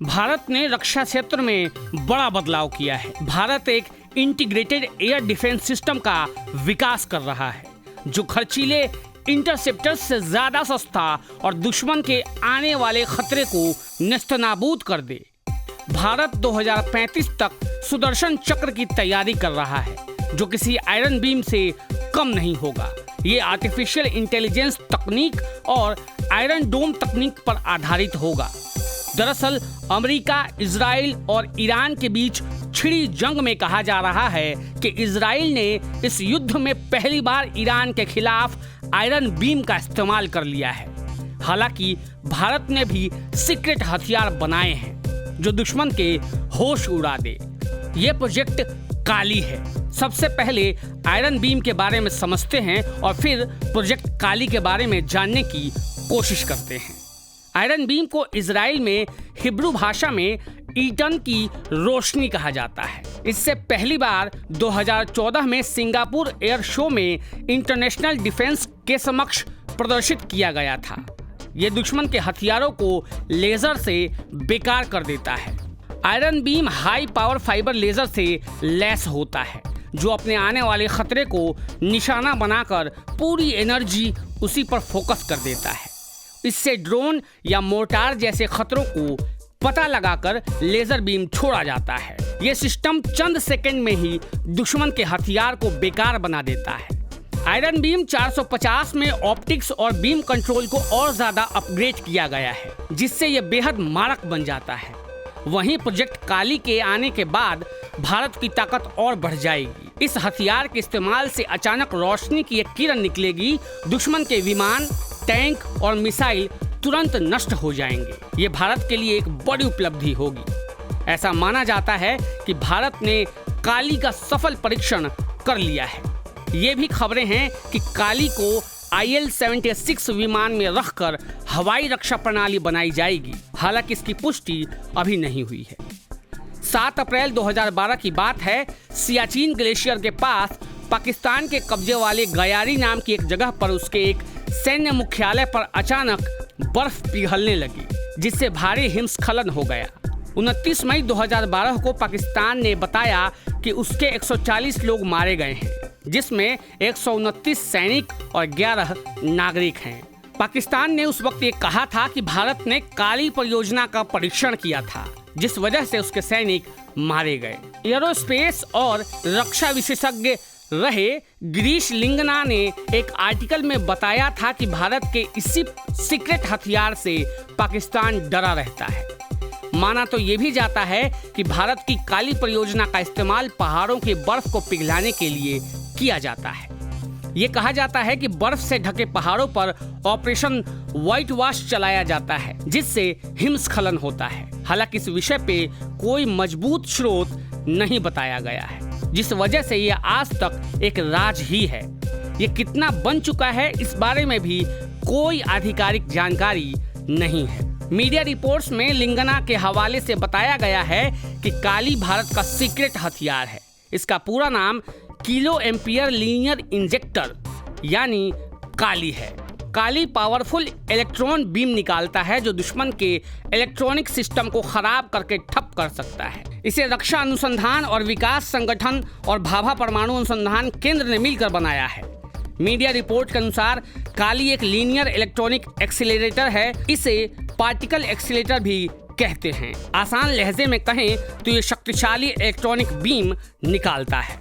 भारत ने रक्षा क्षेत्र में बड़ा बदलाव किया है। भारत एक इंटीग्रेटेड एयर डिफेंस सिस्टम का विकास कर रहा है जो खर्चीले इंटरसेप्टर्स से ज्यादा सस्ता और दुश्मन के आने वाले खतरे को नेस्तनाबूद कर दे। भारत 2035 तक सुदर्शन चक्र की तैयारी कर रहा है जो किसी आयरन बीम से कम नहीं होगा। ये आर्टिफिशियल इंटेलिजेंस तकनीक और आयरन डोम तकनीक पर आधारित होगा। दरअसल अमेरिका, इजराइल और ईरान के बीच छिड़ी जंग में कहा जा रहा है कि इजराइल ने इस युद्ध में पहली बार ईरान के खिलाफ आयरन बीम का इस्तेमाल कर लिया है। हालांकि भारत ने भी सीक्रेट हथियार बनाए हैं जो दुश्मन के होश उड़ा दे। ये प्रोजेक्ट काली है। सबसे पहले आयरन बीम के बारे में समझते हैं और फिर प्रोजेक्ट काली के बारे में जानने की कोशिश करते हैं। आयरन बीम को इजराइल में हिब्रू भाषा में ईटन की रोशनी कहा जाता है। इससे पहली बार 2014 में सिंगापुर एयर शो में इंटरनेशनल डिफेंस के समक्ष प्रदर्शित किया गया था। यह दुश्मन के हथियारों को लेजर से बेकार कर देता है। Iron beam high power fiber laser से लैस होता है जो अपने आने वाले खतरे को निशाना बनाकर पूरी एनर्जी उसी पर फोकस कर देता है। इससे ड्रोन या मोर्टार जैसे खतरों को पता लगाकर लेजर बीम छोड़ा जाता है। यह सिस्टम चंद सेकंड में ही दुश्मन के हथियार को बेकार बना देता है। आयरन बीम 450 में ऑप्टिक्स और बीम कंट्रोल को और ज्यादा अपग्रेड किया गया है जिससे यह बेहद मारक बन जाता है। वहीं प्रोजेक्ट काली के आने के बाद भारत की ताकत और बढ़ जाएगी। इस हथियार के इस्तेमाल से अचानक रोशनी की एक किरण निकलेगी, दुश्मन के विमान, टैंक और मिसाइल तुरंत नष्ट हो जाएंगे। ये भारत के लिए एक बड़ी उपलब्धि होगी। ऐसा माना जाता है कि भारत ने काली का सफल परीक्षण कर लिया है। ये भी खबरें हैं कि काली को IL-76 विमान में रखकर हवाई रक्षा प्रणाली बनाई जाएगी। हालांकि इसकी पुष्टि अभी नहीं हुई है। 7 अप्रैल 2012 की बात है। सियाचिन ग्लेशियर के पास पाकिस्तान के कब्जे वाले गयारी नाम की एक जगह पर उसके एक सैन्य मुख्यालय पर अचानक बर्फ पिघलने लगी जिससे भारी हिमस्खलन हो गया। 29 मई 2012 को पाकिस्तान ने बताया कि उसके 140 लोग मारे गए हैं जिसमें 129 सैनिक और 11 नागरिक हैं। पाकिस्तान ने उस वक्त ये कहा था कि भारत ने काली परियोजना का परीक्षण किया था जिस वजह से उसके सैनिक मारे गए। एरोस्पेस और रक्षा विशेषज्ञ रहे गिरीश लिंगना ने एक आर्टिकल में बताया था कि भारत के इसी सीक्रेट हथियार से पाकिस्तान डरा रहता है। माना तो ये भी जाता है कि भारत की काली परियोजना का इस्तेमाल पहाड़ों के बर्फ को पिघलाने के लिए किया जाता है। ये कहा जाता है कि बर्फ से ढके पहाड़ों पर ऑपरेशन व्हाइट वॉश चलाया जाता है जिससे हिमस्खलन होता है। हालांकि इस विषय पे कोई मजबूत स्रोत नहीं बताया गया है जिस वजह से ये आज तक एक राज ही है। ये कितना बन चुका है इस बारे में भी कोई आधिकारिक जानकारी नहीं है। मीडिया रिपोर्ट्स में लिंगना के हवाले से बताया गया है कि काली भारत का सीक्रेट हथियार है। इसका पूरा नाम किलो एम्पियर लीनियर इंजेक्टर यानी काली है। काली पावरफुल इलेक्ट्रॉन बीम निकालता है जो दुश्मन के इलेक्ट्रॉनिक सिस्टम को खराब करके ठप कर सकता है। इसे रक्षा अनुसंधान और विकास संगठन और भाभा परमाणु अनुसंधान केंद्र ने मिलकर बनाया है। मीडिया रिपोर्ट के अनुसार काली एक लीनियर इलेक्ट्रॉनिक एक्सीलरेटर है। इसे पार्टिकल एक्सीलरेटर भी कहते हैं। आसान लहजे में कहें तो ये शक्तिशाली इलेक्ट्रॉनिक बीम निकालता है।